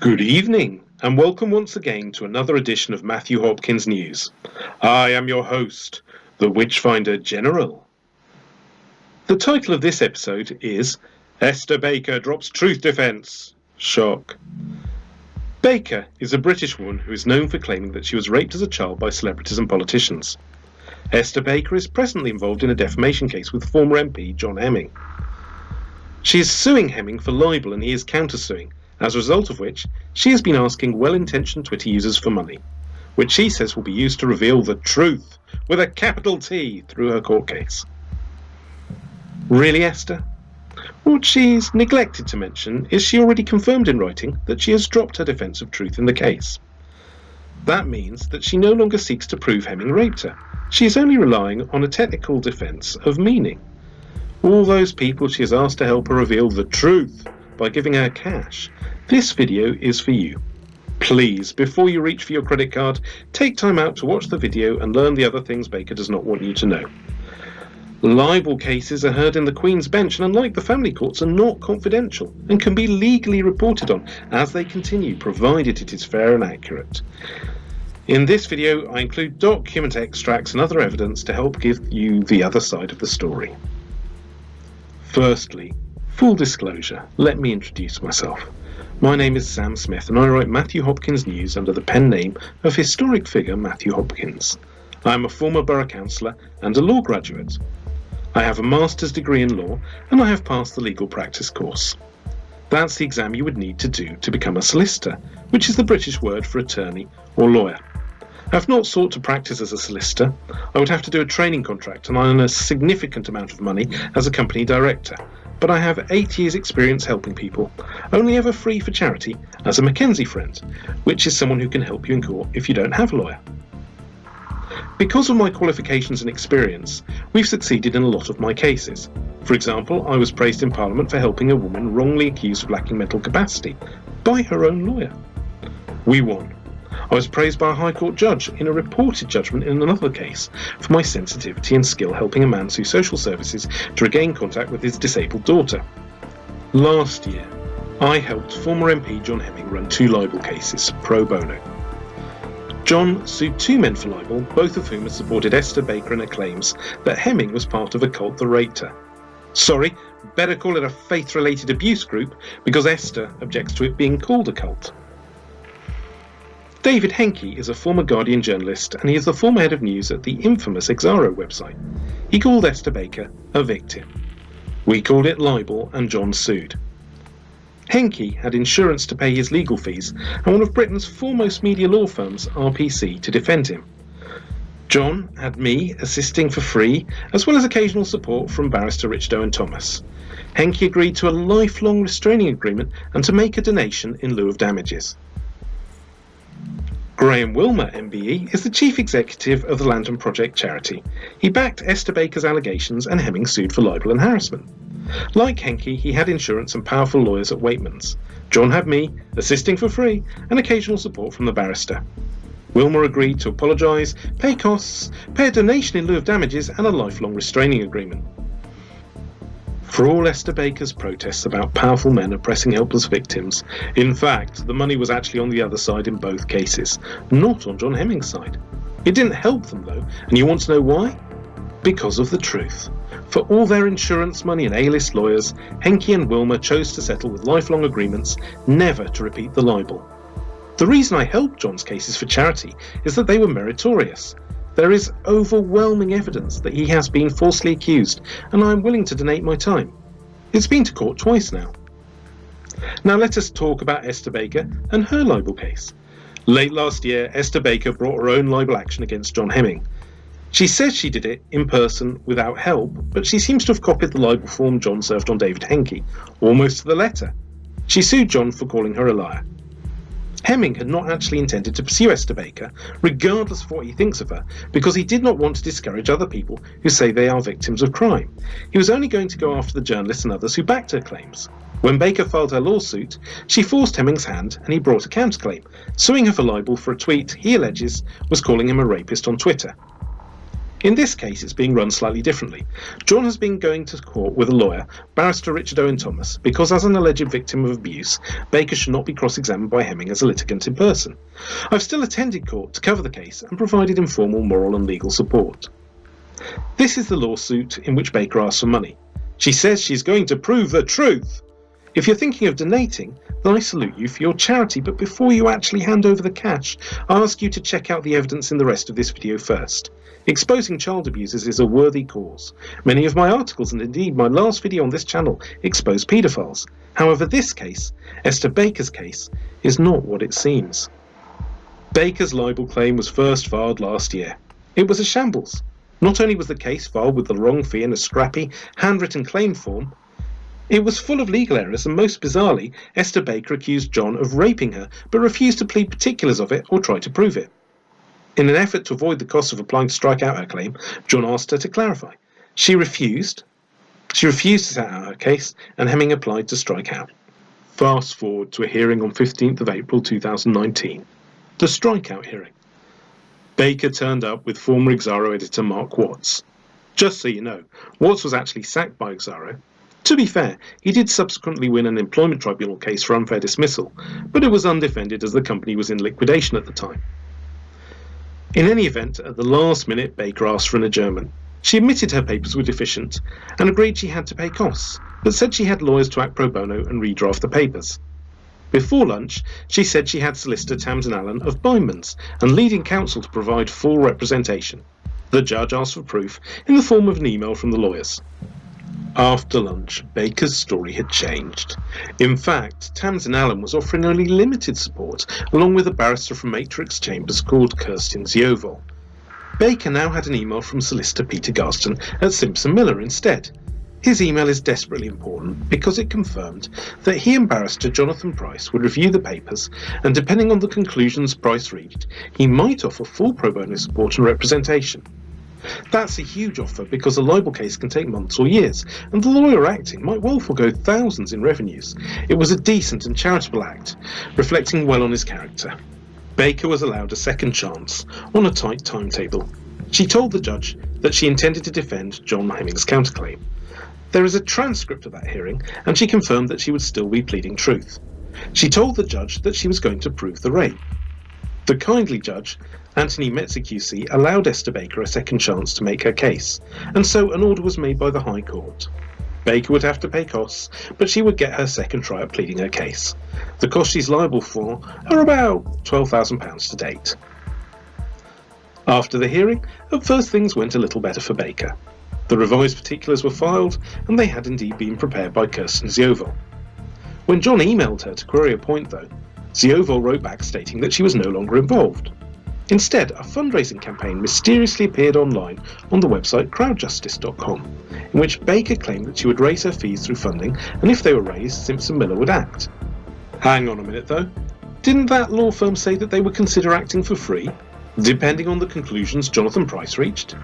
Good evening, and welcome once again to another edition of Matthew Hopkins News. I am your host, the Witchfinder General. The title of this episode is Esther Baker Drops Truth Defence. Shock. Baker is a British woman who is known for claiming that she was raped as a child by celebrities and politicians. Esther Baker is presently involved in a defamation case with former MP John Hemming. She is suing Hemming for libel and he is countersuing, as a result of which she has been asking well-intentioned Twitter users for money, which she says will be used to reveal the truth, with a capital T, through her court case. Really, Esther? What she's neglected to mention is she already confirmed in writing that she has dropped her defence of truth in the case. That means that she no longer seeks to prove Hemming raped her. She is only relying on a technical defence of meaning. All those people she has asked to help her reveal the truth by giving her cash. This video is for you. Please, before you reach for your credit card, take time out to watch the video and learn the other things Baker does not want you to know. Libel cases are heard in the Queen's Bench and, unlike the family courts, are not confidential and can be legally reported on as they continue, provided it is fair and accurate. In this video, I include document extracts and other evidence to help give you the other side of the story. Firstly, full disclosure, let me introduce myself. My name is Sam Smith and I write Matthew Hopkins News under the pen name of historic figure Matthew Hopkins. I am a former borough councillor and a law graduate. I have a master's degree in law and I have passed the legal practice course. That's the exam you would need to do to become a solicitor, which is the British word for attorney or lawyer. I have not sought to practice as a solicitor. I would have to do a training contract and I earn a significant amount of money as a company director. But I have 8 years' experience helping people, only ever free for charity as a Mackenzie friend, which is someone who can help you in court if you don't have a lawyer. Because of my qualifications and experience, we've succeeded in a lot of my cases. For example, I was praised in Parliament for helping a woman wrongly accused of lacking mental capacity by her own lawyer. We won. I was praised by a High Court judge in a reported judgment in another case for my sensitivity and skill helping a man sue social services to regain contact with his disabled daughter. Last year, I helped former MP John Hemming run 2 libel cases, pro bono. John sued 2 men for libel, both of whom had supported Esther Baker in her claims that Hemming was part of a cult that raped her. Sorry, better call it a faith-related abuse group, because Esther objects to it being called a cult. David Henke is a former Guardian journalist and he is the former head of news at the infamous Exaro website. He called Esther Baker a victim. We called it libel and John sued. Henke had insurance to pay his legal fees and one of Britain's foremost media law firms, RPC, to defend him. John had me assisting for free, as well as occasional support from barrister Richard Owen Thomas. Henke agreed to a lifelong restraining agreement and to make a donation in lieu of damages. Graham Wilmer, MBE, is the chief executive of the Lantern Project charity. He backed Esther Baker's allegations and Hemming sued for libel and harassment. Like Henke, he had insurance and powerful lawyers at Waitman's. John had me, assisting for free, and occasional support from the barrister. Wilmer agreed to apologise, pay costs, pay a donation in lieu of damages, and a lifelong restraining agreement. For all Esther Baker's protests about powerful men oppressing helpless victims, in fact, the money was actually on the other side in both cases, not on John Hemming's side. It didn't help them though, and you want to know why? Because of the truth. For all their insurance money and A-list lawyers, Henke and Wilmer chose to settle with lifelong agreements never to repeat the libel. The reason I helped John's cases for charity is that they were meritorious. There is overwhelming evidence that he has been falsely accused, and I am willing to donate my time. It's been to court twice now. Now let us talk about Esther Baker and her libel case. Late last year, Esther Baker brought her own libel action against John Hemming. She says she did it in person without help, but she seems to have copied the libel form John served on David Henke, almost to the letter. She sued John for calling her a liar. Hemming had not actually intended to pursue Esther Baker, regardless of what he thinks of her, because he did not want to discourage other people who say they are victims of crime. He was only going to go after the journalists and others who backed her claims. When Baker filed her lawsuit, she forced Hemming's hand and he brought a counterclaim, suing her for libel for a tweet he alleges was calling him a rapist on Twitter. In this case, it's being run slightly differently. John has been going to court with a lawyer, Barrister Richard Owen Thomas, because as an alleged victim of abuse, Baker should not be cross-examined by Hemming as a litigant in person. I've still attended court to cover the case and provided informal moral and legal support. This is the lawsuit in which Baker asks for money. She says she's going to prove the truth. If you're thinking of donating, then I salute you for your charity, but before you actually hand over the cash, I ask you to check out the evidence in the rest of this video first. Exposing child abusers is a worthy cause. Many of my articles, and indeed my last video on this channel, expose paedophiles. However, this case, Esther Baker's case, is not what it seems. Baker's libel claim was first filed last year. It was a shambles. Not only was the case filed with the wrong fee in a scrappy, handwritten claim form, it was full of legal errors, and most bizarrely, Esther Baker accused John of raping her, but refused to plead particulars of it or try to prove it. In an effort to avoid the cost of applying to strike out her claim, John asked her to clarify. She refused. She refused to set out her case, and Hemming applied to strike out. Fast forward to a hearing on 15th of April 2019. The strikeout hearing. Baker turned up with former Exaro editor Mark Watts. Just so you know, Watts was actually sacked by Exaro. To be fair, he did subsequently win an employment tribunal case for unfair dismissal, but it was undefended as the company was in liquidation at the time. In any event, at the last minute, Baker asked for an adjournment. She admitted her papers were deficient and agreed she had to pay costs, but said she had lawyers to act pro bono and redraft the papers. Before lunch, she said she had solicitor Tamsin Allen of Bindmans and leading counsel to provide full representation. The judge asked for proof in the form of an email from the lawyers. After lunch, Baker's story had changed. In fact, Tamsin Allen was offering only limited support, along with a barrister from Matrix Chambers called Kirsten Ziovol. Baker now had an email from solicitor Peter Garston at Simpson Miller instead. His email is desperately important because it confirmed that he and barrister Jonathan Price would review the papers, and depending on the conclusions Price reached, he might offer full pro bono support and representation. That's a huge offer because a libel case can take months or years, and the lawyer acting might well forego thousands in revenues. It was a decent and charitable act, reflecting well on his character. Baker was allowed a second chance, on a tight timetable. She told the judge that she intended to defend John Hemming's counterclaim. There is a transcript of that hearing, and she confirmed that she would still be pleading truth. She told the judge that she was going to prove the rape. The kindly judge, Anthony Metzer QC, allowed Esther Baker a second chance to make her case, and so an order was made by the High Court. Baker would have to pay costs, but she would get her second try at pleading her case. The costs she's liable for are about £12,000 to date. After the hearing, at first things went a little better for Baker. The revised particulars were filed, and they had indeed been prepared by Kirsten Ziovol. When John emailed her to query a point, though, Ziovol wrote back stating that she was no longer involved. Instead, a fundraising campaign mysteriously appeared online on the website crowdjustice.com, in which Baker claimed that she would raise her fees through funding, and if they were raised, Simpson Miller would act. Hang on a minute though, didn't that law firm say that they would consider acting for free, depending on the conclusions Jonathan Price reached?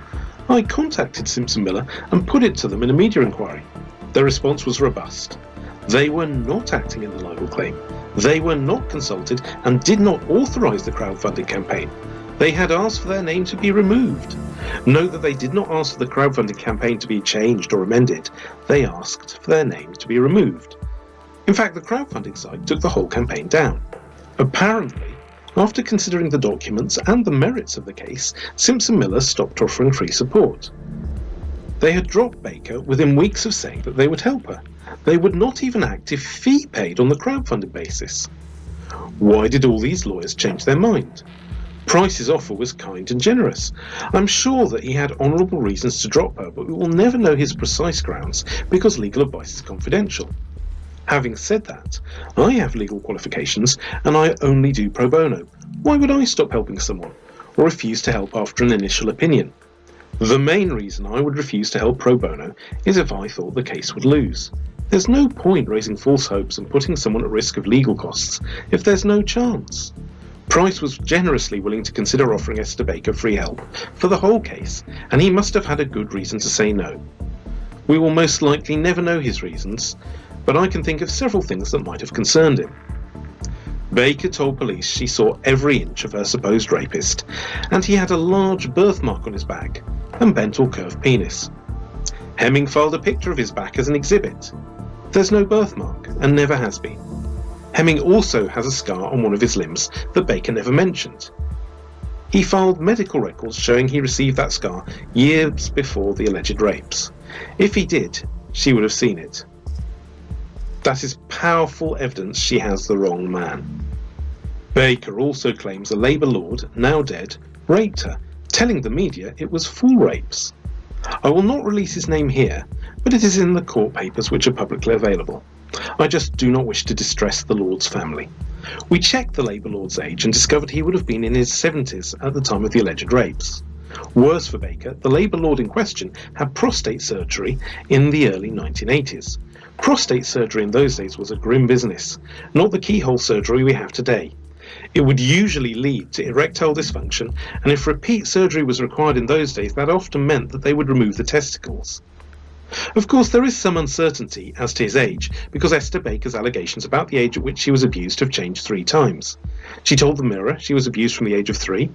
I contacted Simpson Miller and put it to them in a media inquiry. Their response was robust. They were not acting in the libel claim. They were not consulted and did not authorise the crowdfunding campaign. They had asked for their name to be removed. Note that they did not ask for the crowdfunding campaign to be changed or amended. They asked for their name to be removed. In fact, the crowdfunding site took the whole campaign down. Apparently, after considering the documents and the merits of the case, Simpson Miller stopped offering free support. They had dropped Baker within weeks of saying that they would help her. They would not even act if fee paid on the crowdfunding basis. Why did all these lawyers change their mind? Price's offer was kind and generous. I'm sure that he had honourable reasons to drop her, but we will never know his precise grounds because legal advice is confidential. Having said that, I have legal qualifications and I only do pro bono. Why would I stop helping someone, or refuse to help after an initial opinion? The main reason I would refuse to help pro bono is if I thought the case would lose. There's no point raising false hopes and putting someone at risk of legal costs if there's no chance. Price was generously willing to consider offering Esther Baker free help for the whole case, and he must have had a good reason to say no. We will most likely never know his reasons, but I can think of several things that might have concerned him. Baker told police she saw every inch of her supposed rapist, and he had a large birthmark on his back. and bent or curved penis. Hemming filed a picture of his back as an exhibit. There's no birthmark, and never has been. Hemming also has a scar on one of his limbs that Baker never mentioned. He filed medical records showing he received that scar years before the alleged rapes. If he did, she would have seen it. That is powerful evidence she has the wrong man. Baker also claims a Labour lord, now dead, raped her, telling the media it was full rapes. I will not release his name here, but it is in the court papers which are publicly available. I just do not wish to distress the lord's family. We checked the Labour lord's age and discovered he would have been in his 70s at the time of the alleged rapes. Worse for Baker, the Labour lord in question had prostate surgery in the early 1980s. Prostate surgery in those days was a grim business, not the keyhole surgery we have today. It would usually lead to erectile dysfunction, and if repeat surgery was required in those days, that often meant that they would remove the testicles. Of course, there is some uncertainty as to his age, because Esther Baker's allegations about the age at which she was abused have changed 3 times. She told the Mirror she was abused from the age of 3,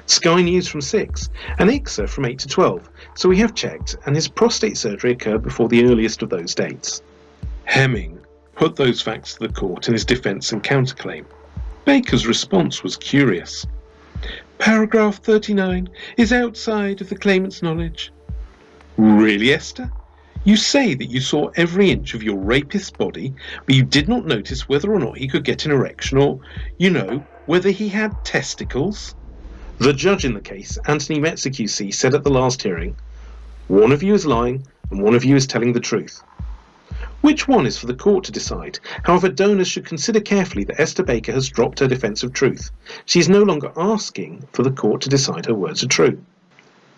Sky News from 6, and IICSA from 8 to 12, so we have checked, and his prostate surgery occurred before the earliest of those dates. Hemming put those facts to the court in his defence and counterclaim. Baker's response was curious. Paragraph 39 is outside of the claimant's knowledge. Really, Esther? You say that you saw every inch of your rapist's body, but you did not notice whether or not he could get an erection or, whether he had testicles? The judge in the case, Anthony Metzer QC, said at the last hearing, one of you is lying and one of you is telling the truth. Which one is for the court to decide. However, donors should consider carefully that Esther Baker has dropped her defence of truth. She is no longer asking for the court to decide her words are true.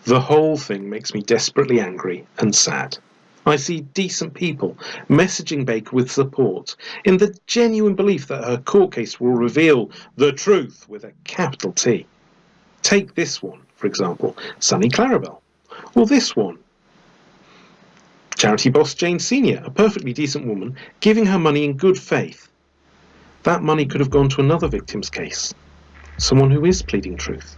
The whole thing makes me desperately angry and sad. I see decent people messaging Baker with support in the genuine belief that her court case will reveal the truth with a capital T. Take this one, for example, Sunny Clarabelle. Or this one. Charity boss Jane Senior, a perfectly decent woman, giving her money in good faith. That money could have gone to another victim's case. Someone who is pleading truth.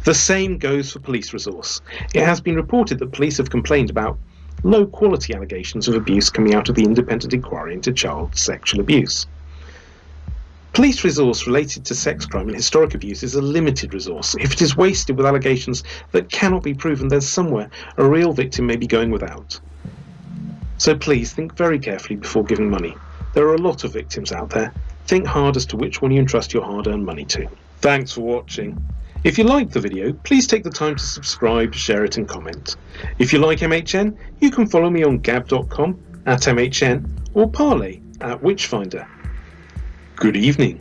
The same goes for police resource. It has been reported that police have complained about low-quality allegations of abuse coming out of the independent inquiry into child sexual abuse. Police resource related to sex crime and historic abuse is a limited resource. If it is wasted with allegations that cannot be proven, then somewhere a real victim may be going without. So please think very carefully before giving money. There are a lot of victims out there. Think hard as to which one you entrust your hard-earned money to. Thanks for watching. If you liked the video, please take the time to subscribe, share it and comment. If you like MHN, you can follow me on gab.com @MHN or Parley @Witchfinder. Good evening.